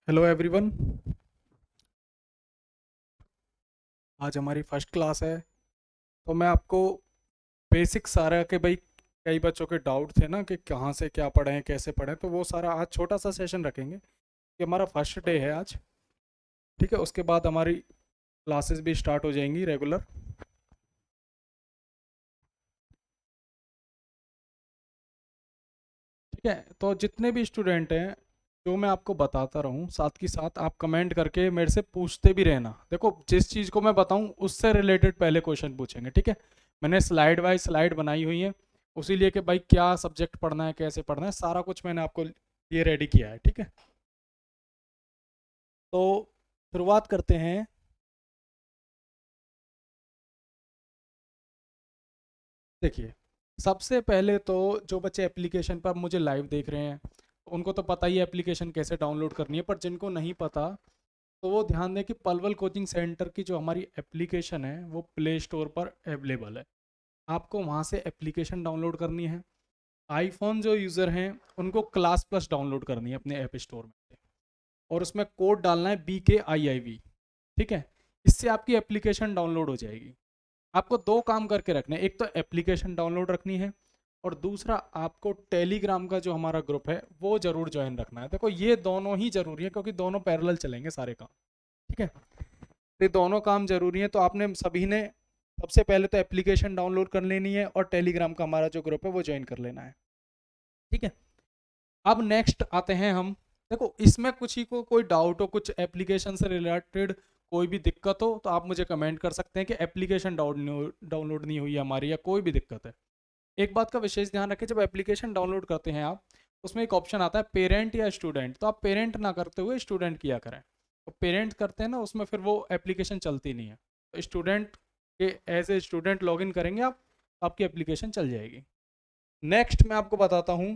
Hello everyone. आज हमारी first class है। तो मैं आपको बेसिक सारा के भाई कई बच्चों के डाउट थे ना कि कहाँ से क्या पढ़ें कैसे पढ़ें, तो वो सारा आज छोटा सा सेशन रखेंगे कि हमारा फर्स्ट डे है आज। ठीक है, उसके बाद हमारी क्लासेस भी स्टार्ट हो जाएंगी रेगुलर। ठीक है, तो जितने भी स्टूडेंट हैं जो मैं आपको बताता रहूँ, साथ के साथ आप कमेंट करके मेरे से पूछते भी रहना। देखो, जिस चीज़ को मैं बताऊँ उससे रिलेटेड पहले क्वेश्चन पूछेंगे। ठीक है, मैंने स्लाइड बाय स्लाइड बनाई हुई है, उसी लिए कि भाई क्या सब्जेक्ट पढ़ना है कैसे पढ़ना है सारा कुछ मैंने आपको ये रेडी किया है। ठीक है, तो शुरुआत करते हैं। देखिए, सबसे पहले तो जो बच्चे एप्लीकेशन पर मुझे लाइव देख रहे हैं उनको तो पता ही है एप्लीकेशन कैसे डाउनलोड करनी है, पर जिनको नहीं पता तो वो ध्यान दें कि पलवल कोचिंग सेंटर की जो हमारी एप्लीकेशन है वो प्ले स्टोर पर अवेलेबल है। आपको वहाँ से एप्लीकेशन डाउनलोड करनी है। आईफोन जो यूज़र हैं उनको क्लास प्लस डाउनलोड करनी है अपने ऐप स्टोर में से, और उसमें कोड डालना है BKIIV। ठीक है, इससे आपकी एप्लीकेशन डाउनलोड हो जाएगी। आपको दो काम करके रखने हैं, एक तो एप्लीकेशन डाउनलोड रखनी है और दूसरा आपको टेलीग्राम का जो हमारा ग्रुप है वो ज़रूर ज्वाइन रखना है। देखो, ये दोनों ही ज़रूरी है क्योंकि दोनों पैरेलल चलेंगे सारे काम। ठीक है, तो ये दोनों काम जरूरी हैं। तो आपने सभी ने सबसे पहले तो एप्लीकेशन डाउनलोड कर लेनी है और टेलीग्राम का हमारा जो ग्रुप है वो ज्वाइन कर लेना है। ठीक है, अब नेक्स्ट आते हैं हम। देखो, इसमें कुछ ही को कोई डाउट हो, कुछ एप्लीकेशन से रिलेटेड कोई भी दिक्कत हो तो आप मुझे कमेंट कर सकते हैं कि एप्लीकेशन डाउनलोड नहीं हुई है हमारी या कोई भी दिक्कत है। एक बात का विशेष ध्यान रखें, जब एप्लीकेशन डाउनलोड करते हैं आप, उसमें एक ऑप्शन आता है पेरेंट या स्टूडेंट, तो आप पेरेंट ना करते हुए स्टूडेंट किया करें। तो पेरेंट करते हैं ना उसमें फिर वो एप्लीकेशन चलती नहीं है। तो स्टूडेंट के एज ए स्टूडेंट लॉगिन करेंगे आप, तो आपकी एप्लीकेशन चल जाएगी। नेक्स्ट मैं आपको बताता हूँ।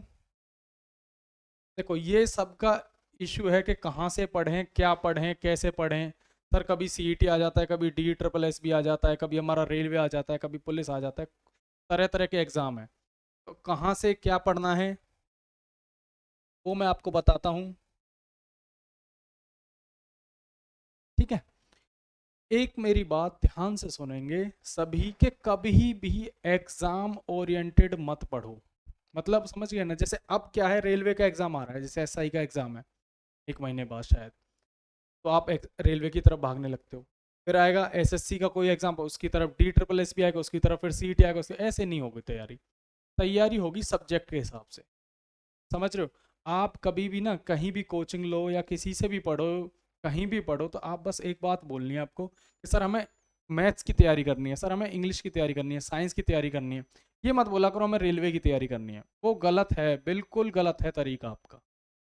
देखो, ये सबका इशू है कि कहाँ से पढ़ें, क्या पढ़ें, कैसे पढ़ें। सर कभी CET आ जाता है, कभी DSSS भी आ जाता है, कभी हमारा रेलवे आ जाता है, कभी पुलिस आ जाता है, तरह तरह के एग्ज़ाम है। तो कहाँ से क्या पढ़ना है वो मैं आपको बताता हूँ। ठीक है, एक मेरी बात ध्यान से सुनेंगे सभी के, कभी भी एग्जाम ओरिएंटेड मत पढ़ो। मतलब समझ गए ना, जैसे अब क्या है, रेलवे का एग्जाम आ रहा है, जैसे SI का एग्जाम है 1 महीने बाद शायद, तो आप रेलवे की तरफ भागने लगते हो। फिर आएगा SSC का कोई एग्जाम, उसकी तरफ DSSS भी आएगा, उसकी तरफ फिर CET आएगा, उसकी ऐसे नहीं होगी तैयारी। तैयारी होगी सब्जेक्ट के हिसाब से। समझ रहे हो? आप कभी भी ना कहीं भी कोचिंग लो या किसी से भी पढ़ो, कहीं भी पढ़ो, तो आप बस एक बात बोलनी है आपको कि सर हमें मैथ्स की तैयारी करनी है, सर हमें इंग्लिश की तैयारी करनी है, साइंस की तैयारी करनी है। ये मत बोला करो हमें रेलवे की तैयारी करनी है, वो गलत है, बिल्कुल गलत है तरीका आपका।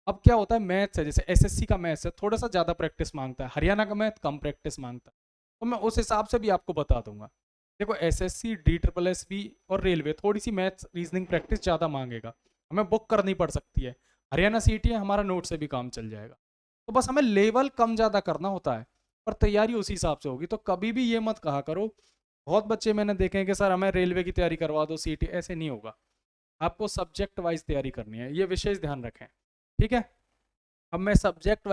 अब क्या होता है, मैथ्स है, जैसे SSC का मैथ्स है थोड़ा सा ज़्यादा प्रैक्टिस मांगता है, हरियाणा का मैथ कम प्रैक्टिस मांगता है। तो मैं उस हिसाब से भी आपको बता दूंगा। देखो, SSC DSSS और रेलवे थोड़ी सी मैथ्स रीजनिंग प्रैक्टिस ज़्यादा मांगेगा, हमें बुक करनी पड़ सकती है। हरियाणा CET है, हमारा नोट से भी काम चल जाएगा। तो बस हमें लेवल कम ज़्यादा करना होता है, पर तैयारी उसी हिसाब से होगी। तो कभी भी ये मत कहा करो, बहुत बच्चे मैंने देखे हैं कि सर हमें रेलवे की तैयारी करवा दो CET, ऐसे नहीं होगा। आपको सब्जेक्ट वाइज तैयारी करनी है, ये विशेष ध्यान रखें। ठीक है, अब मैं सब्जेक्ट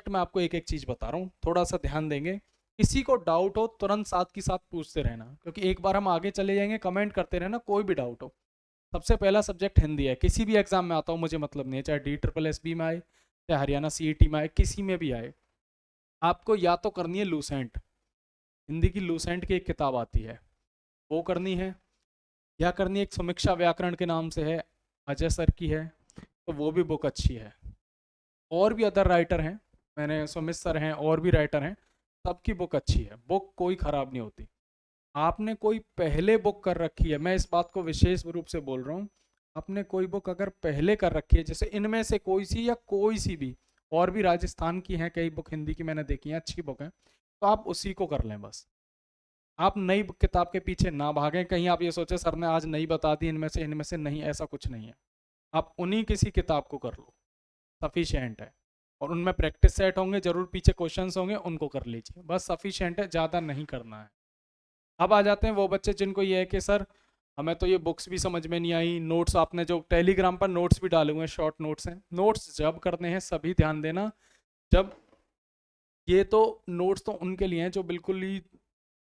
में आपको एक एक चीज़ बता रहा हूँ, थोड़ा सा ध्यान देंगे। किसी को डाउट हो तुरंत साथ की साथ पूछते रहना, क्योंकि एक बार हम आगे चले जाएंगे, कमेंट करते रहना कोई भी डाउट हो। सबसे पहला सब्जेक्ट हिंदी है, किसी भी एग्जाम में आता हो मुझे मतलब नहीं है, चाहे DSSS में आए, चाहे हरियाणा CET में आए, किसी में भी आए। आपको या तो करनी है लूसेंट, हिंदी की लूसेंट की एक किताब आती है, वो करनी है, या करनी है एक समीक्षा व्याकरण के नाम से है, अजय सर की है, तो वो भी बुक अच्छी है। और भी अदर राइटर हैं, मैंने सुमित सर हैं, और भी राइटर हैं, सबकी बुक अच्छी है, बुक कोई ख़राब नहीं होती। आपने कोई पहले बुक कर रखी है, मैं इस बात को विशेष रूप से बोल रहा हूँ, आपने कोई बुक अगर पहले कर रखी है, जैसे इनमें से कोई सी या कोई सी भी, और भी राजस्थान की हैं कई बुक, हिंदी की मैंने देखी हैं, अच्छी बुक हैं, तो आप उसी को कर लें बस। आप नई किताब के पीछे ना भागें, कहीं आप ये सोचे सर ने आज नई बता दी इनमें से नहीं, ऐसा कुछ नहीं है। आप उन्हीं किसी किताब को कर लो, सफिशियंट है। और उनमें प्रैक्टिस सेट होंगे, जरूर पीछे क्वेश्चंस होंगे, उनको कर लीजिए, बस सफिशियंट है, ज़्यादा नहीं करना है। अब आ जाते हैं वो बच्चे जिनको ये है कि सर हमें तो ये बुक्स भी समझ में नहीं आई, नोट्स आपने जो टेलीग्राम पर नोट्स भी डाले हुए हैं, शॉर्ट नोट्स हैं। नोट्स जब करने हैं सभी ध्यान देना, जब ये तो नोट्स तो उनके लिए हैं जो बिल्कुल ही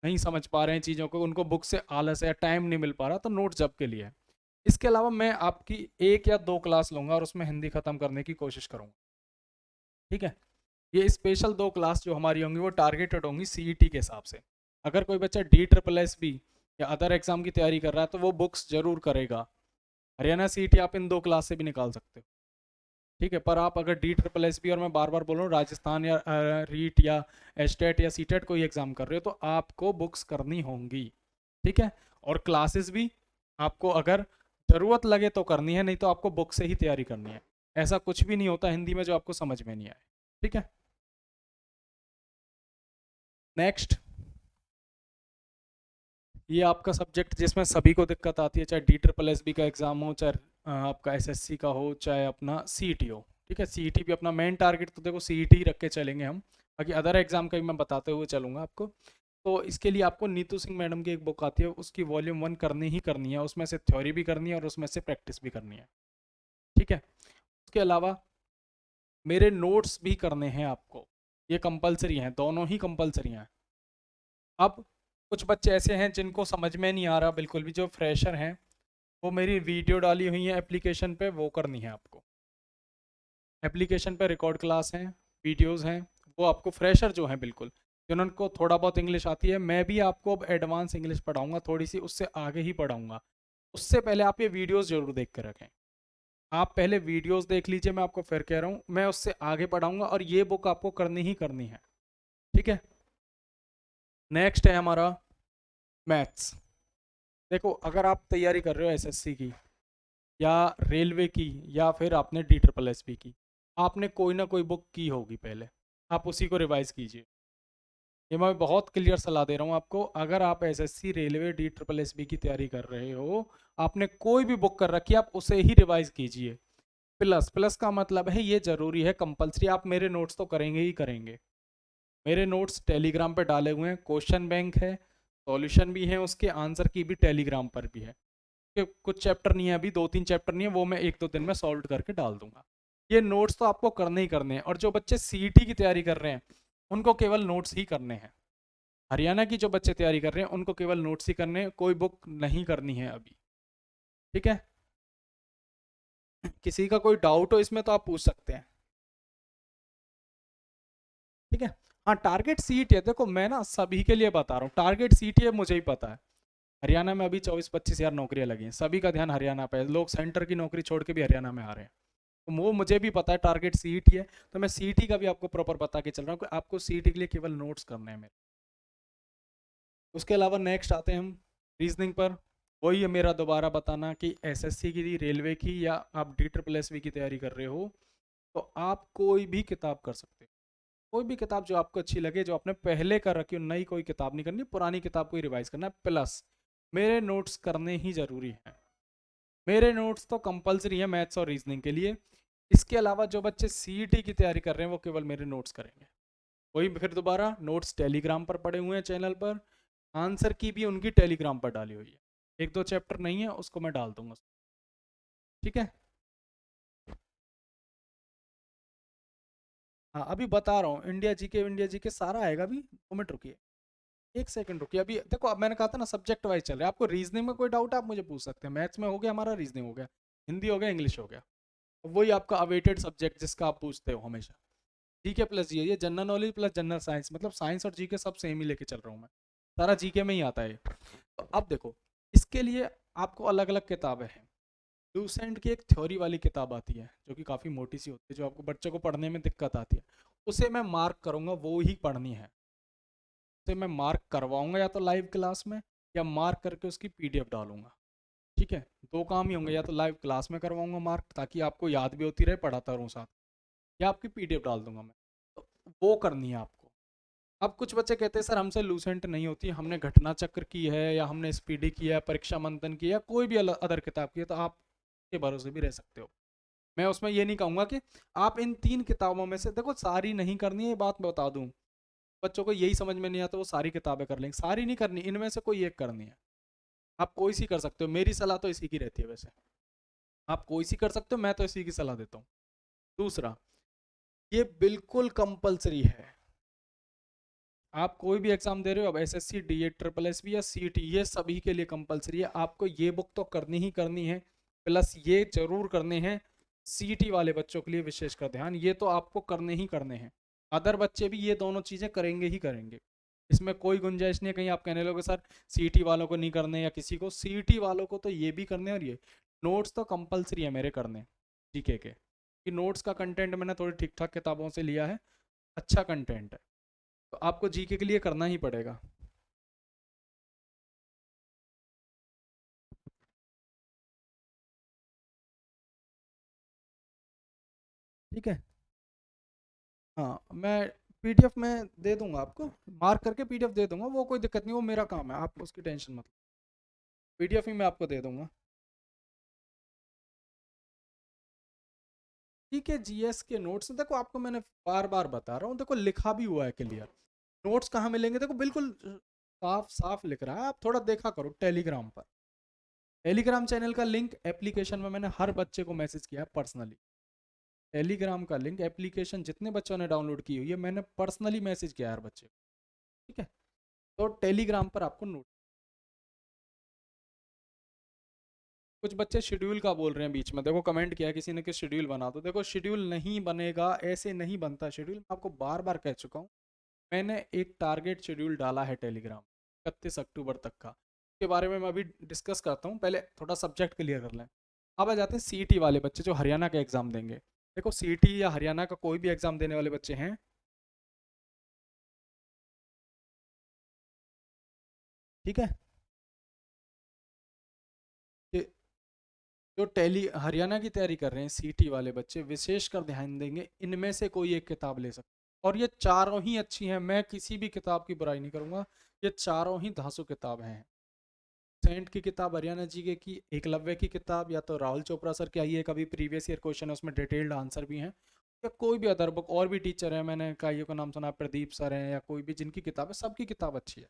नहीं समझ पा रहे हैं चीज़ों को, उनको बुक से आलस है, टाइम नहीं मिल पा रहा, तो नोट्स जब के लिए है। इसके अलावा मैं आपकी 1 या 2 क्लास लूँगा और उसमें हिंदी ख़त्म करने की कोशिश करूँगा, ठीक है। ये स्पेशल 2 क्लास जो हमारी होंगी वो टारगेटेड होंगी सीईटी के हिसाब से। अगर कोई बच्चा DSSS या अदर एग्जाम की तैयारी कर रहा है तो वो बुक्स जरूर करेगा। हरियाणा सीईटी आप इन 2 क्लास से भी निकाल सकते हो, ठीक है। पर आप अगर DSSS और मैं बार बार बोल रहा हूँ राजस्थान या रीट या एस्टेट या सीटेट कोई एग्जाम कर रहे हो तो आपको बुक्स करनी होंगी, ठीक है। और क्लासेस भी आपको अगर ज़रूरत लगे तो करनी है, नहीं तो आपको बुक से ही तैयारी करनी है। ऐसा कुछ भी नहीं होता हिंदी में जो आपको समझ में नहीं आए, ठीक है। नेक्स्ट, ये आपका सब्जेक्ट जिसमें सभी को दिक्कत आती है, चाहे DSSS का एग्जाम हो, चाहे आपका SSC का हो, चाहे अपना CET हो, ठीक है। CET भी अपना मेन टारगेट तो देखो CET ही रख के चलेंगे हम, बाकी अदर एग्जाम का भी मैं बताते हुए चलूंगा आपको। तो इसके लिए आपको नीतू सिंह मैडम की एक बुक आती है, उसकी वॉल्यूम 1 करनी ही करनी है, उसमें से थ्योरी भी करनी है और उसमें से प्रैक्टिस भी करनी है, ठीक है। उसके अलावा मेरे नोट्स भी करने हैं आपको, ये कंपलसरी हैं, दोनों ही कंपलसरी हैं। अब कुछ बच्चे ऐसे हैं जिनको समझ में नहीं आ रहा बिल्कुल भी, जो फ्रेशर हैं, वो मेरी वीडियो डाली हुई है एप्लीकेशन पे, वो करनी है आपको। एप्लीकेशन पे रिकॉर्ड क्लास हैं, वीडियोस हैं, वो आपको फ्रेशर जो हैं बिल्कुल, जिनको थोड़ा बहुत इंग्लिश आती है, मैं भी आपको अब एडवांस इंग्लिश पढ़ाऊंगा, थोड़ी सी उससे आगे ही पढ़ाऊंगा। उससे पहले आप ये वीडियोस जरूर देख कर रखें। आप पहले वीडियोस देख लीजिए, मैं आपको फिर कह रहा हूँ, मैं उससे आगे पढ़ाऊंगा और ये बुक आपको करनी ही करनी है, ठीक है। नेक्स्ट है हमारा मैथ्स। देखो अगर आप तैयारी कर रहे हो एसएससी की या रेलवे की या फिर आपने DSSS की, आपने कोई ना कोई बुक की होगी पहले, आप उसी को रिवाइज कीजिए। ये मैं बहुत क्लियर सलाह दे रहा हूँ आपको, अगर आप एसएससी रेलवे DSSS की तैयारी कर रहे हो, आपने कोई भी बुक कर रखी है, आप उसे ही रिवाइज कीजिए। प्लस प्लस का मतलब है ये जरूरी है, कंपलसरी, आप मेरे नोट्स तो करेंगे ही करेंगे। मेरे नोट्स टेलीग्राम पे डाले हुए हैं, क्वेश्चन बैंक है, सॉल्यूशन भी है, उसके आंसर की भी टेलीग्राम पर भी है। कि कुछ चैप्टर नहीं है, अभी 2-3 चैप्टर नहीं है, वो मैं 1-2 दिन में सॉल्व करके डाल दूंगा। ये नोट्स तो आपको करने ही करने हैं, और जो बच्चे सीईटी की तैयारी कर रहे हैं उनको केवल नोट्स ही करने हैं। हरियाणा की जो बच्चे तैयारी कर रहे हैं उनको केवल नोट्स ही करने हैं, कोई बुक नहीं करनी है अभी, ठीक है। किसी का कोई डाउट हो इसमें तो आप पूछ सकते हैं, ठीक है। हाँ टारगेट सीट है, देखो मैं ना सभी के लिए बता रहा हूँ, टारगेट सीट है मुझे ही पता है। हरियाणा में अभी 24-25 हज़ार नौकरियां लगी हैं, सभी का ध्यान हरियाणा पे है, लोग सेंटर की नौकरी छोड़ के भी हरियाणा में आ रहे हैं, तो वो मुझे भी पता है टारगेट सीईटी है। तो मैं सीईटी का भी आपको प्रॉपर बता के चल रहा हूँ कि आपको सीईटी के लिए केवल नोट्स करने हैं मेरे। उसके अलावा नेक्स्ट आते हैं हम रीजनिंग पर। वही है मेरा दोबारा बताना कि एसएससी की, रेलवे की, या आप DSSS की तैयारी कर रहे हो, तो आप कोई भी किताब कर सकते हो, कोई भी किताब जो आपको अच्छी लगे, जो आपने पहले कर रखी हो, नई कोई किताब नहीं करनी, पुरानी किताब को ही रिवाइज करना है। प्लस मेरे नोट्स करने ही जरूरी हैं, मेरे नोट्स तो कंपलसरी है मैथ्स और रीजनिंग के लिए। इसके अलावा जो बच्चे सीईटी की तैयारी कर रहे हैं वो केवल मेरे नोट्स करेंगे। वही फिर दोबारा नोट्स टेलीग्राम पर पड़े हुए हैं चैनल पर, आंसर की भी उनकी टेलीग्राम पर डाली हुई है, 1-2 चैप्टर नहीं है उसको मैं डाल दूंगा, ठीक है। हाँ अभी बता रहा हूँ, इंडिया जीके सारा आएगा, अभी 2 मिनट रुकिए, 1 सेकंड रुकिए। अभी देखो, अब मैंने कहा था ना सब्जेक्ट वाइज चल रहा है, आपको रीजनिंग में कोई डाउट है आप मुझे पूछ सकते हैं, मैथ्स में हो गया हमारा, रीजनिंग हो गया, हिंदी हो गया, इंग्लिश हो गया, वही आपका अवेटेड सब्जेक्ट जिसका आप पूछते हो हमेशा। जीके प्लस ये general knowledge plus general science, मतलब साइंस और जीके सब सेम ही लेके चल रहा हूँ मैं, सारा जीके में ही आता है। तो अब देखो, इसके लिए आपको अलग अलग किताबें हैं। लूसेंट की एक थ्योरी वाली किताब आती है जो कि काफ़ी मोटी सी होती है, जो आपको बच्चों को पढ़ने में दिक्कत आती है, उसे मैं मार्क करूँगा, वो ही पढ़नी है। उसे मैं मार्क करवाऊँगा या तो लाइव क्लास में, या मार्क करके उसकी PDF डालूंगा, ठीक है। 2 काम ही होंगे, या तो लाइव क्लास में करवाऊंगा मार्क ताकि आपको याद भी होती रहे, पढ़ाता रहूँ साथ, या आपकी PDF डाल दूंगा मैं, तो वो करनी है आपको। अब कुछ बच्चे कहते हैं सर हमसे लूसेंट नहीं होती, हमने घटना चक्र की है, या हमने स्पीडी किया है, परीक्षा मंथन की है, कोई भी अदर किताब की है, तो आप के भरोसे भी रह सकते हो। मैं उसमें ये नहीं कहूँगा कि आप इन 3 किताबों में से, देखो सारी नहीं करनी है, ये बात मैं बता दूँ, बच्चों को यही समझ में नहीं आता वो सारी किताबें कर लेंगे, सारी नहीं करनी, इनमें से कोई एक करनी है। आप कोई सी कर सकते हो, मेरी सलाह तो इसी की रहती है वैसे। आप कोई सी कर सकते हो, मैं तो इसी की सलाह देता हूँ। दूसरा, ये बिल्कुल कंपलसरी है। आप कोई भी एग्जाम दे रहे हो, अब एसएससी, डीए, ट्रिपल एसबी या सीटी, ये सभी के लिए कंपलसरी है। आपको ये बुक तो करनी ही करनी है, प्लस ये जरूर करने हैं सीटी वाले बच्चों के लिए विशेषकर ध्यान, ये तो आपको करने ही करने हैं। अदर बच्चे भी ये दोनों चीज़ें करेंगे ही करेंगे, इसमें कोई गुंजाइश नहीं है कहीं आप कहने लोगे सर सीटी वालों को नहीं करने या किसी को, सीटी वालों को तो ये भी करने, और ये नोट्स तो कंपलसरी है मेरे करने जीके के, कि नोट्स का कंटेंट मैंने थोड़ी ठीक ठाक किताबों से लिया है, अच्छा कंटेंट है, तो आपको जीके के लिए करना ही पड़ेगा। ठीक है। हाँ, मैं पीडीएफ में दे दूंगा आपको, मार्क करके पीडीएफ दे दूंगा, वो कोई दिक्कत नहीं, वो मेरा काम है, आप उसकी टेंशन मत, पीडीएफ ही मैं आपको दे दूंगा। ठीक है, जीएस के नोट्स देखो, आपको मैंने बार बार बता रहा हूँ, देखो लिखा भी हुआ है क्लियर। नोट्स कहाँ मिलेंगे, देखो बिल्कुल साफ साफ लिख रहा है, आप थोड़ा देखा करो टेलीग्राम पर। टेलीग्राम चैनल का लिंक एप्लीकेशन में मैंने हर बच्चे को मैसेज किया है पर्सनली। टेलीग्राम का लिंक एप्लीकेशन जितने बच्चों ने डाउनलोड की हुई है मैंने पर्सनली मैसेज किया है हर बच्चे को। ठीक है, तो टेलीग्राम पर आपको नोट, कुछ बच्चे शेड्यूल का बोल रहे हैं बीच में, देखो कमेंट किया किसी ने कि शेड्यूल बना दो, देखो शेड्यूल नहीं बनेगा, ऐसे नहीं बनता शेड्यूल, मैं आपको बार बार कह चुका हूँ। मैंने एक टारगेट शेड्यूल डाला है टेलीग्राम 31 अक्टूबर तक का, उसके बारे में मैं अभी डिस्कस करता हूँ, पहले थोड़ा सब्जेक्ट क्लियर कर लें। अब आ जाते हैं सीईटी वाले बच्चे जो हरियाणा का एग्जाम देंगे। देखो सीईटी या हरियाणा का कोई भी एग्जाम देने वाले बच्चे हैं, ठीक है, कि जो टेली हरियाणा की तैयारी कर रहे हैं सीईटी वाले बच्चे विशेषकर ध्यान देंगे, इनमें से कोई एक किताब ले सकते, और ये चारों ही अच्छी हैं, मैं किसी भी किताब की बुराई नहीं करूंगा, ये चारों ही धांसू किताब हैं। सेंट की किताब हरियाणा जीके की, एकलव्य की किताब, या तो राहुल चोपड़ा सर की आई है, कभी प्रीवियस ईयर क्वेश्चन है उसमें डिटेल्ड आंसर भी हैं, या कोई भी अदर बुक, और भी टीचर है, मैंने काइयों का नाम सुना, प्रदीप सर हैं, या कोई भी जिनकी किताब है, सबकी किताब अच्छी है,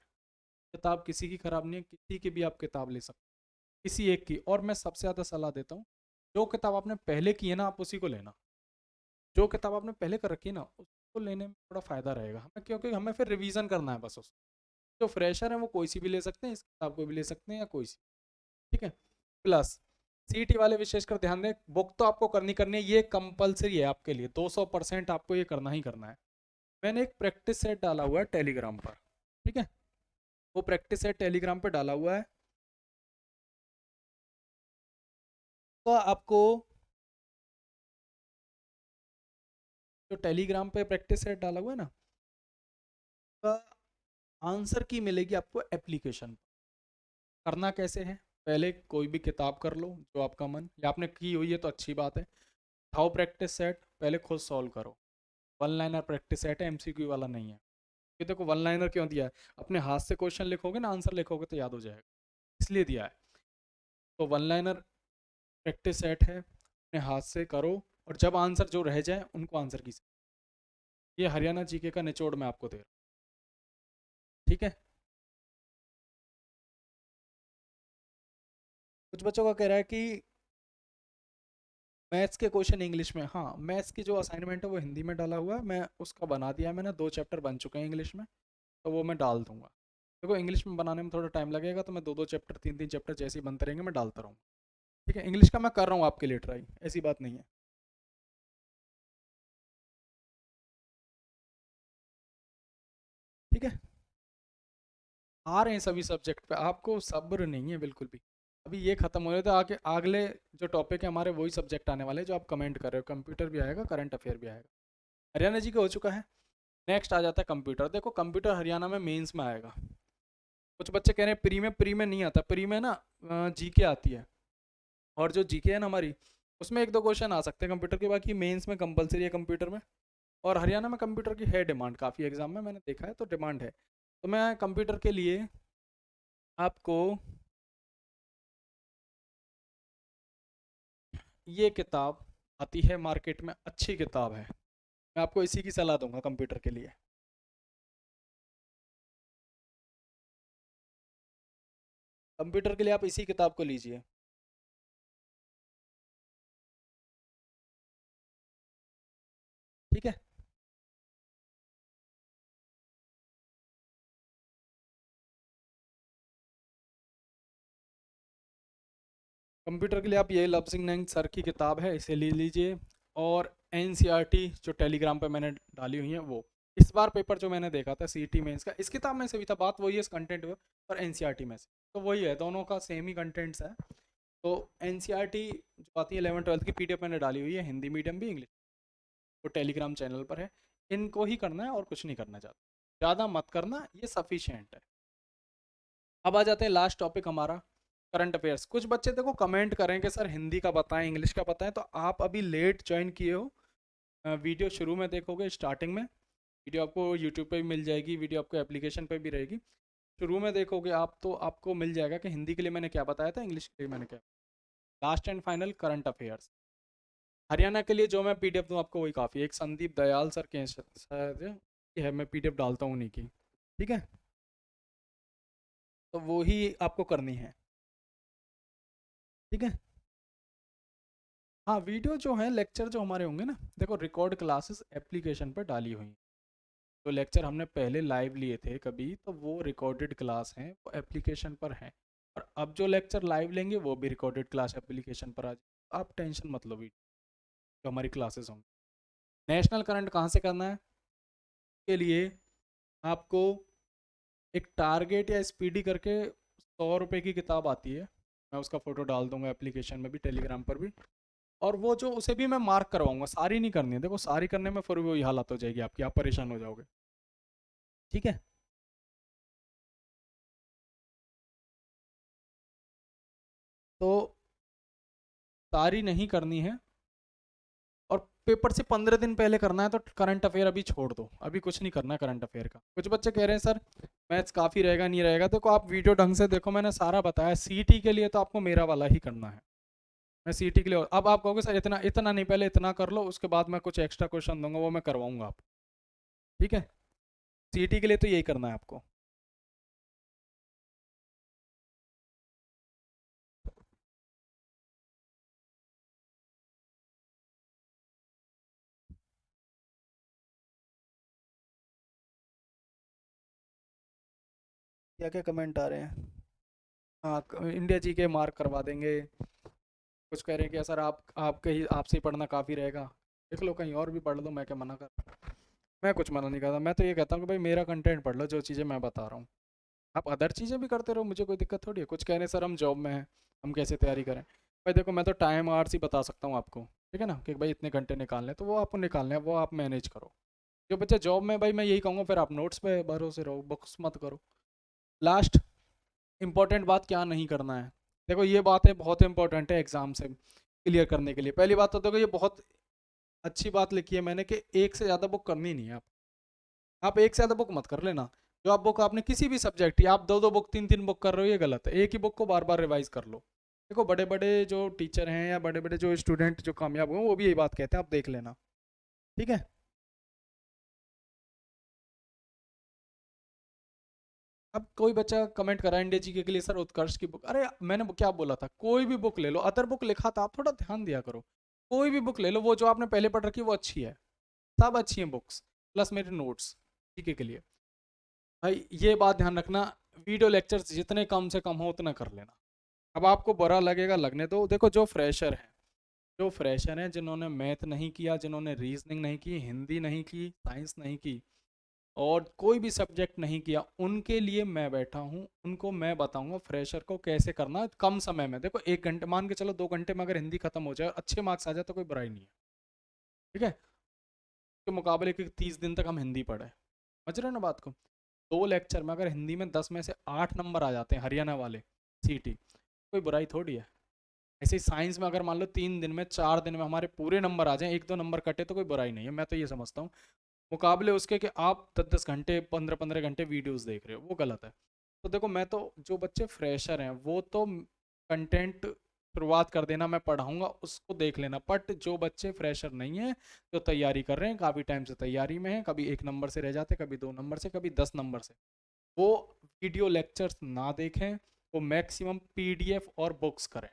किताब किसी की खराब नहीं है, किसी की भी आप किताब ले सकते हैं, किसी एक की। और मैं सबसे ज़्यादा सलाह देता हूँ, जो किताब आपने पहले की है ना आप उसी को लेना, जो किताब आपने पहले कर रखी है ना उसको लेने में थोड़ा फ़ायदा रहेगा हमें, क्योंकि हमें फिर रिवीजन करना है बस उसको। जो फ्रेशर है वो कोई सी भी ले सकते हैं, इस किताब को भी ले सकते हैं या कोई सी, ठीक है। प्लस सीटी वाले विशेषकर ध्यान दें, बुक तो आपको करनी करनी है, ये कंपलसरी है आपके लिए, 200% आपको ये करना ही करना है। मैंने एक प्रैक्टिस सेट डाला हुआ है टेलीग्राम पर, ठीक है, वो प्रैक्टिस सेट टेलीग्राम पर डाला हुआ है, तो आपको जो टेलीग्राम पे प्रैक्टिस सेट डाला हुआ है ना, तो आंसर की मिलेगी आपको एप्लीकेशन। करना कैसे है, पहले कोई भी किताब कर लो जो आपका मन, या आपने की हुई है तो अच्छी बात है, उठाओ प्रैक्टिस सेट, पहले खुद सॉल्व करो। वन लाइनर प्रैक्टिस सेट है, एमसीक्यू वाला नहीं है। ये देखो वन लाइनर क्यों दिया है, अपने हाथ से क्वेश्चन लिखोगे ना, आंसर लिखोगे तो याद हो जाएगा, इसलिए दिया है। तो वन लाइनर प्रैक्टिस सेट है, अपने हाथ से करो, और जब आंसर जो रह जाए उनको आंसर की, ये हरियाणा जीके का निचोड़ मैं आपको दे रहा हूँ, ठीक है। कुछ बच्चों का कह रहा है कि मैथ्स के क्वेश्चन इंग्लिश में, हाँ मैथ्स की जो असाइनमेंट है वो हिंदी में डाला हुआ है, मैं उसका बना दिया है, मैंने 2 चैप्टर बन चुके हैं इंग्लिश में, तो वो मैं डाल दूंगा। देखो इंग्लिश में बनाने में थोड़ा टाइम लगेगा, तो मैं 2 2 चैप्टर 3 3 चैप्टर जैसे ही बनते रहेंगे मैं डालता रहूँगा, ठीक है। इंग्लिश का मैं कर रहा हूँ आपके लिए ट्राई, ऐसी बात नहीं है, ठीक है। आ रहे हैं सभी सब्जेक्ट पे, आपको सब्र नहीं है बिल्कुल भी, अभी ये खत्म हो रहे तो आगे अगले जो टॉपिक है हमारे वही सब्जेक्ट आने वाले हैं जो आप कमेंट कर रहे हो, कंप्यूटर भी आएगा, करंट अफेयर भी आएगा। हरियाणा जी का हो चुका है, नेक्स्ट आ जाता है कंप्यूटर। देखो कंप्यूटर हरियाणा में मेंस में आएगा, कुछ बच्चे कह रहे हैं प्री में नहीं आता, प्री में ना जीके आती है, और जो जीके है ना हमारी, उसमें 1 2 क्वेश्चन आ सकते हैं कंप्यूटर के, बाकी मेंस में कंपलसरी है कंप्यूटर में। और हरियाणा में कंप्यूटर की है डिमांड काफ़ी, एग्जाम में मैंने देखा है तो डिमांड है, तो मैं कंप्यूटर के लिए आपको ये किताब आती है मार्केट में, अच्छी किताब है, मैं आपको इसी की सलाह दूंगा कंप्यूटर के लिए। कंप्यूटर के लिए आप इसी किताब को लीजिए। ठीक है। कंप्यूटर के लिए आप ये लव सिंह नैंग सर की किताब है, इसे ले लीजिए। और एनसीईआरटी जो टेलीग्राम पे मैंने डाली हुई है वो, इस बार पेपर जो मैंने देखा था सीईटी मेंस का, इस किताब में से भी था, बात वही है इस कंटेंट में, और एनसीईआरटी में से तो वही है, दोनों का सेम ही कंटेंट्स है। तो एनसीईआरटी जो आती है 11th-12th की पीडीएफ मैंने डाली हुई है, हिंदी मीडियम भी इंग्लिश, वो टेलीग्राम चैनल पर है। इनको ही करना है और कुछ नहीं करना चाहता, ज़्यादा मत करना, ये सफिशियंट है। अब आ जाते हैं लास्ट टॉपिक हमारा, करंट अफेयर्स। कुछ बच्चे देखो कमेंट करें कि सर हिंदी का बताएं, इंग्लिश का बताएं, तो आप अभी लेट ज्वाइन किए हो। वीडियो शुरू में देखोगे, स्टार्टिंग में वीडियो आपको यूट्यूब पे भी मिल जाएगी, वीडियो आपको एप्लीकेशन पे भी रहेगी। शुरू में देखोगे आप तो आपको मिल जाएगा कि हिंदी के लिए मैंने क्या बताया था, इंग्लिश के लिए मैंने क्या। Last and final current affairs. Haryana के लिए जो मैं पीडीएफ दूँ आपको वही काफ़ी है, एक संदीप दयाल सर के शायद ये है, मैं पीडीएफ डालता हूँ उन्हीं की। ठीक है, तो वो ही आपको करनी है। ठीक है। हाँ, वीडियो जो है, लेक्चर जो हमारे होंगे ना, देखो रिकॉर्ड क्लासेस एप्लीकेशन पर डाली हुई हैं। जो लेक्चर हमने पहले लाइव लिए थे कभी, तो वो रिकॉर्डेड क्लास हैं, वो एप्लीकेशन पर हैं। और अब जो लेक्चर लाइव लेंगे वो भी रिकॉर्डेड क्लास एप्लीकेशन पर आ जाए, आप टेंशन मत लो। जो हमारी क्लासेस होंगी, नेशनल करंट कहाँ से करना है के लिए आपको एक टारगेट या स्पीडी करके 100 रुपये की किताब आती है, मैं उसका फ़ोटो डाल दूंगा एप्लीकेशन में भी, टेलीग्राम पर भी। और वो जो उसे भी मैं मार्क करवाऊंगा, सारी नहीं करनी है, देखो सारी करने में फिर वही हालत हो जाएगी आपकी, आप परेशान हो जाओगे। ठीक है। तो सारी नहीं करनी है, और पेपर से 15 दिन पहले करना है, तो करंट अफेयर अभी छोड़ दो, अभी कुछ नहीं करना करंट अफेयर का। कुछ बच्चे कह रहे हैं सर मैथ्स काफ़ी रहेगा नहीं रहेगा, देखो आप वीडियो ढंग से देखो, मैंने सारा बताया। सीटी के लिए तो आपको मेरा वाला ही करना है, मैं सीटी के लिए। अब आप कहोगे सर इतना इतना नहीं, पहले इतना कर लो, उसके बाद मैं कुछ एक्स्ट्रा क्वेश्चन दूंगा, वो मैं करवाऊंगा आप। ठीक है, सीटी के लिए तो यही करना है आपको। क्या क्या कमेंट आ रहे हैं? हाँ, इंडिया जी के मार्क करवा देंगे। कुछ कह रहे हैं कि सर आपके ही आपसे ही पढ़ना काफ़ी रहेगा, देख लो कहीं और भी पढ़ लो, मैं क्या मना कर। मैं कुछ मना नहीं करता, मैं तो ये कहता हूँ कि भाई मेरा कंटेंट पढ़ लो, जो चीज़ें मैं बता रहा हूँ। आप अदर चीज़ें भी करते रहो, मुझे कोई दिक्कत थोड़ी है। कुछ कह रहे हैं सर हम जॉब में हैं, हम कैसे तैयारी करें। भाई देखो मैं तो टाइम आवर्स ही बता सकता हूँ आपको, ठीक है ना, कि भाई इतने घंटे निकालने हैं, तो वो आपको निकालने हैं, वो आप मैनेज करो। जो बच्चे जॉब में, भाई मैं यही कहूँगा फिर आप नोट्स पे भरोसे रहो, बुक्स मत करो। लास्ट इंपॉर्टेंट बात क्या नहीं करना है, देखो ये बात है बहुत इंपॉर्टेंट है एग्जाम से क्लियर करने के लिए। पहली बात तो देखो ये बहुत अच्छी बात लिखी है मैंने कि एक से ज़्यादा बुक करनी नहीं है आप एक से ज़्यादा बुक मत कर लेना। जो आप बुक आपने किसी भी सब्जेक्ट की, आप दो दो बुक तीन तीन बुक कर रहे हो, ये गलत है। एक ही बुक को बार बार रिवाइज कर लो। देखो बड़े बड़े जो टीचर हैं या बड़े बड़े जो स्टूडेंट जो कामयाब हुए वो भी यही बात कहते हैं, आप देख लेना। ठीक है। अब कोई बच्चा कमेंट करा इंडिया जीके के लिए सर उत्कर्ष की बुक, अरे मैंने क्या बोला था, कोई भी बुक ले लो, अदर बुक लिखा था, आप थोड़ा ध्यान दिया करो। कोई भी बुक ले लो, वो जो आपने पहले पढ़ रखी है वो अच्छी है, सब अच्छी हैं बुक्स, प्लस मेरे नोट्स जीके के लिए। भाई ये बात ध्यान रखना, वीडियो लेक्चर्स जितने कम से कम हो उतना कर लेना। अब आपको बुरा लगेगा, लगने दो। देखो जो फ्रेशर हैं जिन्होंने मैथ नहीं किया, जिन्होंने रीजनिंग नहीं की, हिंदी नहीं की, साइंस नहीं की, और कोई भी सब्जेक्ट नहीं किया, उनके लिए मैं बैठा हूँ, उनको मैं बताऊंगा फ्रेशर को कैसे करना है कम समय में। देखो 1 घंटे मान के चलो, 2 घंटे में अगर हिंदी खत्म हो जाए, अच्छे मार्क्स आ जाए, तो कोई बुराई नहीं है। ठीक है, के मुकाबले कि 30 दिन तक हम हिंदी पढ़े, समझ रहे हो ना बात को। 2 लेक्चर में अगर हिंदी में 10 में से 8 नंबर आ जाते हैं हरियाणा वाले सीटी, कोई बुराई थोड़ी है। ऐसे ही साइंस में अगर मान लो 3 दिन में 4 दिन में हमारे पूरे नंबर आ जाएं, 1-2 नंबर कटे, तो कोई बुराई नहीं है, मैं तो ये समझता हूँ। मुकाबले उसके कि आप 10-10 घंटे 15-15 घंटे वीडियोस देख रहे हो, वो गलत है। तो देखो मैं तो, जो बच्चे फ्रेशर हैं वो तो कंटेंट शुरुआत कर देना, मैं पढ़ाऊंगा उसको देख लेना। बट जो बच्चे फ्रेशर नहीं है, जो तैयारी कर रहे हैं, काफ़ी टाइम से तैयारी में है, कभी 1 नंबर से रह जाते, कभी 2 नंबर से, कभी 10 नंबर से, वो वीडियो लेक्चर्स ना देखें, वो मैक्सिमम पीडीएफ और बुक्स करें।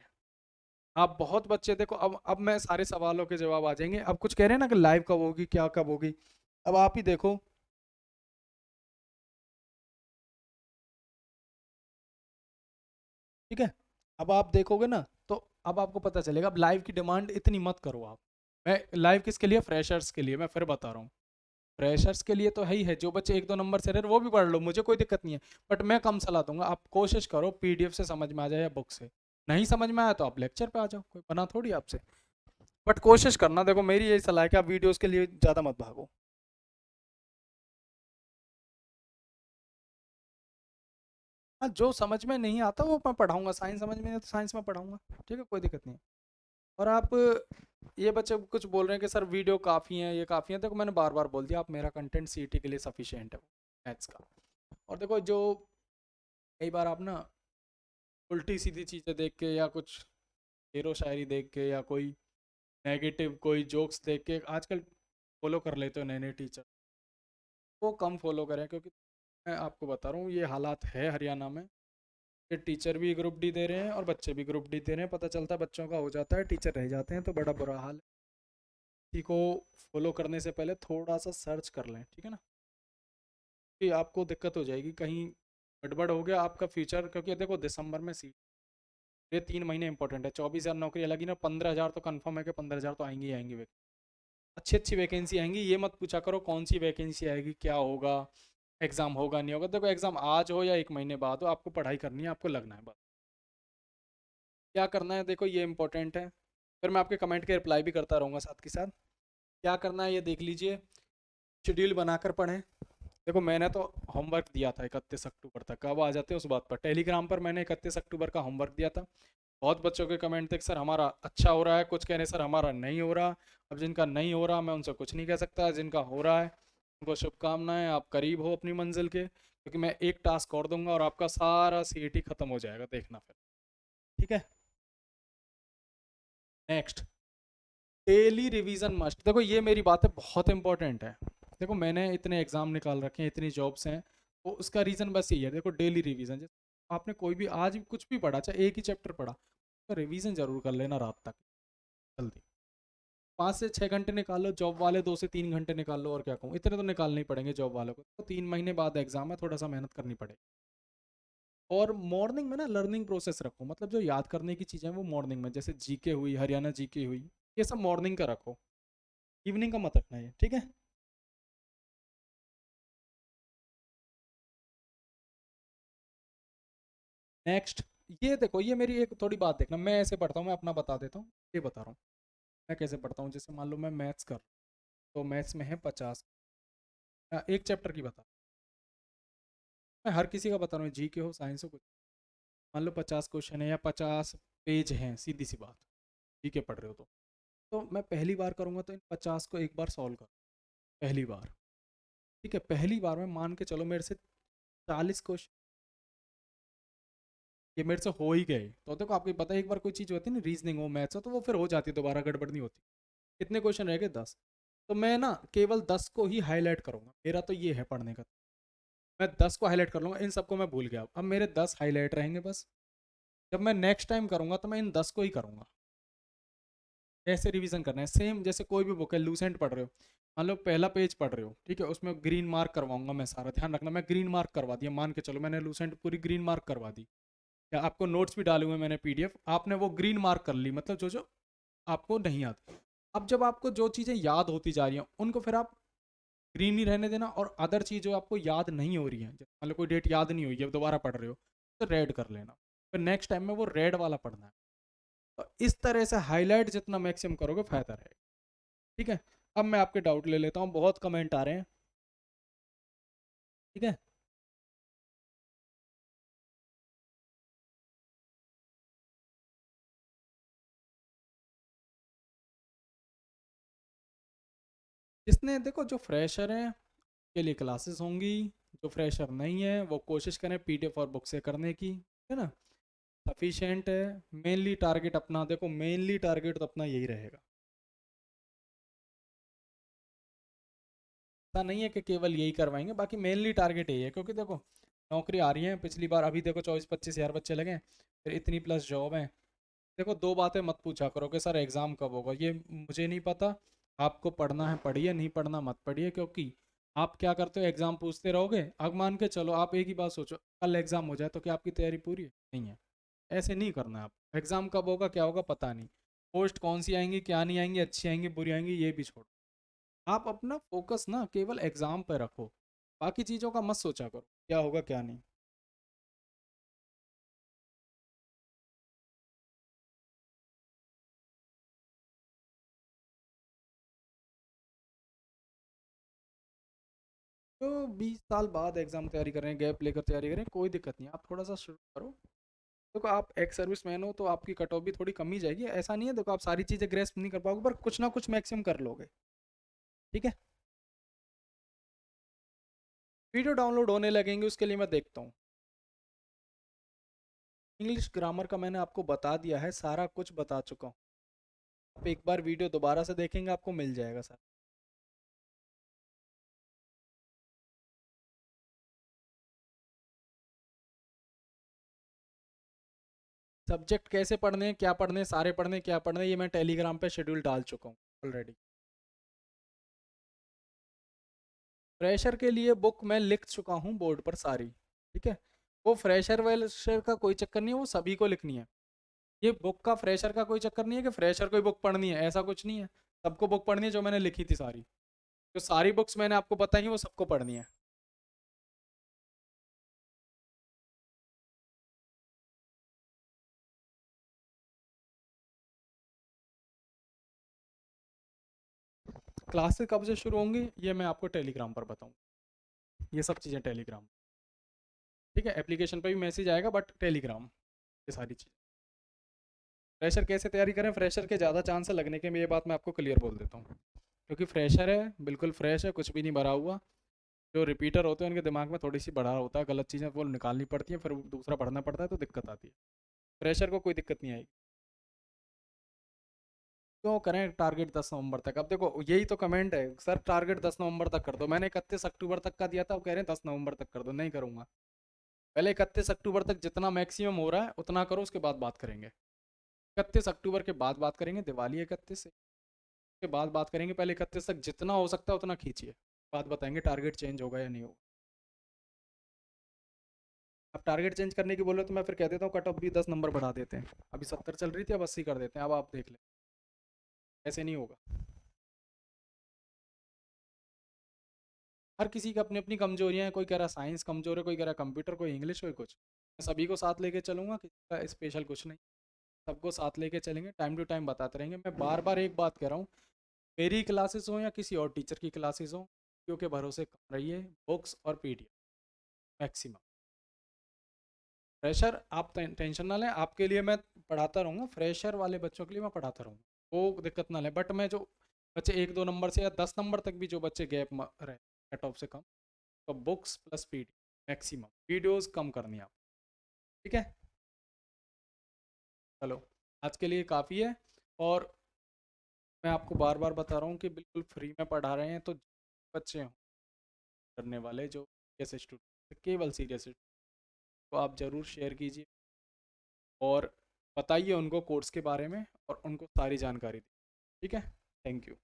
आप बहुत बच्चे देखो, अब मैं सारे सवालों के जवाब आ जाएंगे। अब कुछ कह रहे हैं ना कि लाइव कब होगी, क्या कब होगी, अब आप ही देखो। ठीक है, अब आप देखोगे ना तो अब आपको पता चलेगा। अब लाइव की डिमांड इतनी मत करो आप। मैं लाइव किसके लिए, फ्रेशर्स के लिए मैं फिर बता रहा हूँ। फ्रेशर्स के लिए तो है ही है, जो बच्चे एक दो नंबर से रहे वो भी पढ़ लो, मुझे कोई दिक्कत नहीं है। बट मैं कम सलाह दूंगा, आप कोशिश करो पीडीएफ से समझ में आ जाए या बुक से। नहीं समझ में आया तो आप लेक्चर पे आ जाओ, कोई बना थोड़ी आपसे। बट कोशिश करना, देखो मेरी यही सलाह है कि आप वीडियोस के लिए ज़्यादा मत भागो। हाँ, जो समझ में नहीं आता वो मैं पढ़ाऊंगा, साइंस समझ में नहीं आता साइंस में पढ़ाऊंगा। ठीक है, कोई दिक्कत नहीं है। और आप, ये बच्चे कुछ बोल रहे हैं कि सर वीडियो काफ़ी हैं, ये काफ़ी हैं। देखो मैंने बार बार बोल दिया, आप मेरा कंटेंट सीईटी के लिए सफिशिएंट है मैथ्स का। और देखो जो कई बार आप ना उल्टी सीधी चीज़ें देख के या कुछ शेरो शायरी देख के या कोई नेगेटिव कोई जोक्स देख के आजकल फॉलो कर लेते हो नए नए टीचर, वो कम फॉलो करें। क्योंकि मैं आपको बता रहा हूँ ये हालात है हरियाणा में कि टीचर भी ग्रुप डी दे रहे हैं और बच्चे भी ग्रुप डी दे रहे हैं। पता चलता है बच्चों का हो जाता है, टीचर रह जाते हैं, तो बड़ा बुरा हाल है। किसी को फॉलो करने से पहले थोड़ा सा सर्च कर लें, ठीक है ना, कि आपको दिक्कत हो जाएगी कहीं गड़बड़ हो गया आपका फ्यूचर। क्योंकि देखो दिसंबर में सीट, ये 3 महीने इंपॉर्टेंट है। 24,000 नौकरी लगी ना, 15,000 तो कंफर्म है कि 15,000 तो आएंगी ही आएंगी। अच्छी अच्छी वैकेंसी आएंगी, ये मत पूछा करो कौन सी वैकेंसी आएगी, क्या होगा, एग्ज़ाम होगा नहीं होगा। देखो एग्ज़ाम आज हो या 1 महीने बाद हो, आपको पढ़ाई करनी है, आपको लगना है बस। क्या करना है देखो ये इंपॉर्टेंट है। फिर मैं आपके कमेंट के रिप्लाई भी करता रहूँगा साथ के साथ। क्या करना है ये देख लीजिए, शेड्यूल बनाकर पढ़ें। देखो मैंने तो होमवर्क दिया था 31 अक्टूबर तक, अब आ जाते हैं उस बात पर। टेलीग्राम पर मैंने 31 अक्टूबर का होमवर्क दिया था। बहुत बच्चों के कमेंट थे सर हमारा अच्छा हो रहा है, कुछ कह रहे सर हमारा नहीं हो रहा। अब जिनका नहीं हो रहा मैं उनसे कुछ नहीं कह सकता, जिनका हो रहा है उनको शुभकामनाएं, आप करीब हो अपनी मंजिल के। क्योंकि मैं एक टास्क और दूंगा और आपका सारा सीईटी खत्म हो जाएगा, देखना फिर। ठीक है, नेक्स्ट, डेली रिवीजन मस्ट। देखो ये मेरी बात है, बहुत इंपॉर्टेंट है। देखो मैंने इतने एग्जाम निकाल रखे हैं, इतनी जॉब्स हैं, तो उसका रीज़न बस यही है। देखो डेली रिवीजन, जैसे आपने कोई भी आज भी कुछ भी पढ़ा, चाहे एक ही चैप्टर पढ़ा, तो रिवीजन जरूर कर लेना रात तक जल्दी। 5 से 6 घंटे निकाल लो, जॉब वाले 2 से 3 घंटे निकाल लो। और क्या कहूँ, इतने तो निकालने ही पड़ेंगे जॉब वालों को, तो 3 महीने बाद एग्जाम है, थोड़ा सा मेहनत करनी पड़ेगी। और मॉर्निंग में ना लर्निंग प्रोसेस रखो, मतलब जो याद करने की चीज़ें हैं वो मॉर्निंग में, जैसे जीके हुई, हरियाणा जीके हुई, ये सब मॉर्निंग का रखो, इवनिंग का मत रखना ये। ठीक है, नेक्स्ट, ये देखो ये मेरी एक थोड़ी बात देखना, मैं ऐसे पढ़ता हूँ, मैं अपना बता देता हूँ, ये बता रहा हूँ मैं कैसे पढ़ता हूँ। जैसे मान लो मैं मैथ्स कर, तो मैथ्स में है 50, एक चैप्टर की बता, मैं हर किसी का बता रहा हूँ, जी के हो साइंस हो कुछ। मान लो 50 क्वेश्चन है या 50 पेज हैं, सीधी सी बात, जी के पढ़ रहे हो तो मैं पहली बार करूँगा तो इन 50 को एक बार सॉल्व करूँ, पहली बार। ठीक है, पहली बार में मान के चलो मेरे से 40 क्वेश्चन ये मेरे से हो ही गए, तो देखो आपको पता है एक बार कोई चीज़ होती है ना, रीजनिंग हो मैथ्स हो, तो वो फिर हो जाती है, दोबारा गड़बड़ नहीं होती। कितने क्वेश्चन रह गए, 10। तो मैं ना केवल 10 को ही हाईलाइट करूंगा, मेरा तो ये है पढ़ने का। मैं 10 को हाईलाइट कर लूंगा, इन सबको मैं भूल गया, अब मेरे 10 हाईलाइट रहेंगे बस। जब मैं नेक्स्ट टाइम करूंगा तो मैं इन 10 को ही करूंगा। ऐसे रिवीजन करना है, सेम जैसे कोई भी बुक है, लूसेंट पढ़ रहे हो, मान लो पहला पेज पढ़ रहे हो, ठीक है, उसमें ग्रीन मार्क करवाऊंगा मैं, सारा ध्यान रखना। मैं ग्रीन मार्क करवा दिया, मान के चलो मैंने लूसेंट पूरी ग्रीन मार्क करवा दी, या आपको नोट्स भी डाले हुए मैंने पीडीएफ, आपने वो ग्रीन मार्क कर ली, मतलब जो जो आपको नहीं याद। अब जब आपको जो चीज़ें याद होती जा रही हैं उनको फिर आप ग्रीन ही रहने देना, और अदर चीज़ जो आपको याद नहीं हो रही है, मान लो कोई डेट याद नहीं हुई है, दोबारा पढ़ रहे हो, तो रेड कर लेना। फिर नेक्स्ट टाइम में वो रेड वाला पढ़ना है। तो इस तरह से हाईलाइट जितना मैक्सिमम करोगे फायदा रहेगा। ठीक है, अब मैं आपके डाउट ले लेता हूँ, बहुत कमेंट आ रहे हैं। ठीक है, इसने देखो जो फ्रेशर हैं के लिए क्लासेस होंगी, जो फ्रेशर नहीं है वो कोशिश करें पीडीएफ और बुक से करने की, है ना, सफिशेंट है। मेनली टारगेट अपना देखो, मेनली टारगेट तो अपना यही रहेगा। ऐसा नहीं है कि केवल यही करवाएंगे, बाकी मेनली टारगेट यही है। क्योंकि देखो नौकरी आ रही है पिछली बार, अभी देखो 24-25 हज़ार बच्चे लगे हैं, फिर इतनी प्लस जॉब है। देखो दो बातें मत पूछा करो कि सर एग्ज़ाम कब होगा, ये मुझे नहीं पता। आपको पढ़ना है पढ़िए, नहीं पढ़ना मत पढ़िए, क्योंकि आप क्या करते हो, एग्ज़ाम पूछते रहोगे। अब मान के चलो आप एक ही बात सोचो, कल एग्ज़ाम हो जाए तो क्या आपकी तैयारी पूरी है? नहीं है। ऐसे नहीं करना है। आप एग्ज़ाम कब होगा क्या होगा पता नहीं, पोस्ट कौन सी आएंगी क्या नहीं आएंगी, अच्छी आएंगी बुरी आएंगी ये भी छोड़ो। आप अपना फोकस ना केवल एग्ज़ाम पे रखो, बाकी चीज़ों का मत सोचा करो क्या होगा क्या नहीं। तो 20 साल बाद एग्ज़ाम तैयारी कर रहे हैं, गैप लेकर तैयारी करें, कोई दिक्कत नहीं, आप थोड़ा सा शुरू करो। देखो आप एक्स सर्विस मैन हो तो आपकी कट ऑफ भी थोड़ी कम ही जाएगी, ऐसा नहीं है। देखो आप सारी चीज़ें ग्रेस्प नहीं कर पाओगे, पर कुछ ना कुछ मैक्सिमम कर लोगे। ठीक है, वीडियो डाउनलोड होने लगेंगे उसके लिए मैं देखता हूँ। इंग्लिश ग्रामर का मैंने आपको बता दिया है, सारा कुछ बता चुका हूँ। आप एक बार वीडियो दोबारा से देखेंगे आपको मिल जाएगा सर। सब्जेक्ट कैसे पढ़ने हैं, क्या पढ़ने हैं, सारे पढ़ने हैं, क्या पढ़ने हैं, ये मैं टेलीग्राम पे शेड्यूल डाल चुका हूँ ऑलरेडी। फ्रेशर के लिए बुक मैं लिख चुका हूँ बोर्ड पर सारी। ठीक है, वो फ्रेशर वेशर का कोई चक्कर नहीं है, वो सभी को लिखनी है। ये बुक का फ्रेशर का कोई चक्कर नहीं है कि फ्रेशर को ही बुक पढ़नी है, ऐसा कुछ नहीं है। सबको बुक पढ़नी है, जो मैंने लिखी थी सारी, जो सारी बुक्स मैंने आपको बताई वो सबको पढ़नी है। क्लासेस कब से शुरू होंगी ये मैं आपको टेलीग्राम पर बताऊँ, ये सब चीज़ें टेलीग्राम। ठीक है, एप्लीकेशन पर भी मैसेज आएगा बट टेलीग्राम, ये सारी चीज़। फ्रेशर कैसे तैयारी करें, फ्रेशर के ज़्यादा चांस है लगने के, ये बात मैं आपको क्लियर बोल देता हूँ। क्योंकि फ्रेशर है, बिल्कुल फ्रेश है, कुछ भी नहीं भरा हुआ। जो रिपीटर होते हैं उनके दिमाग में थोड़ी सी बढ़ा होता है, गलत चीज़ें वो निकालनी पड़ती हैं, फिर दूसरा पढ़ना पड़ता है तो दिक्कत आती है। फ्रेशर को कोई दिक्कत नहीं आएगी। क्यों करें टारगेट 10 नवंबर तक? अब देखो यही तो कमेंट है, सर टारगेट 10 नवंबर तक कर दो। मैंने 31 अक्टूबर तक का दिया था, अब कह रहे हैं 10 नवंबर तक कर दो। नहीं करूँगा। पहले 31 अक्टूबर तक जितना मैक्सिमम हो रहा है उतना करो, उसके बाद बात करेंगे। 31 अक्टूबर के बाद बात करेंगे, दिवाली 31 से के बाद बात करेंगे। पहले 31 तक जितना हो सकता है उतना खींचिए, बात बताएंगे टारगेट चेंज होगा या नहीं होगा। अब टारगेट चेंज करने की बोलो तो मैं फिर कह देता हूँ कट ऑफ भी 10 नंबर बढ़ा देते हैं। अभी 70 चल रही थी, अब 80 कर देते हैं, अब आप देख लें। ऐसे नहीं होगा। हर किसी की अपनी अपनी कमजोरियां हैं, कोई कह रहा साइंस कमजोर है, कोई कह रहा कंप्यूटर, कोई इंग्लिश, कोई कुछ। मैं सभी को साथ लेके चलूंगा, किसी का स्पेशल कुछ नहीं। सबको साथ लेके चलेंगे, टाइम टू टाइम बताते रहेंगे। मैं बार बार एक बात कह रहा हूँ, मेरी क्लासेस हो या किसी और टीचर की क्लासेस हो, क्योंकि भरोसे कम रहिए, बुक्स और पीडीएफ मैक्सिमम। फ्रेशर आप टेंशन ना लें, आपके लिए मैं पढ़ाता रहूँगा, फ्रेशर वाले बच्चों के लिए मैं पढ़ाता रहूँगा, वो दिक्कत ना लें। बट मैं जो बच्चे 1-2 नंबर से या 10 नंबर तक भी जो बच्चे गैप रहे कट ऑफ से कम, तो books plus PD maximum, videos कम करनी है आप। ठीक है, चलो आज के लिए काफ़ी है। और मैं आपको बार बार बता रहा हूँ कि बिल्कुल फ्री में पढ़ा रहे हैं, तो बच्चे हों करने वाले जो सीरियस स्टूडेंट, केवल सीरियस, तो आप ज़रूर शेयर कीजिए और बताइए उनको कोर्स के बारे में और उनको सारी जानकारी दी। ठीक है, थैंक यू।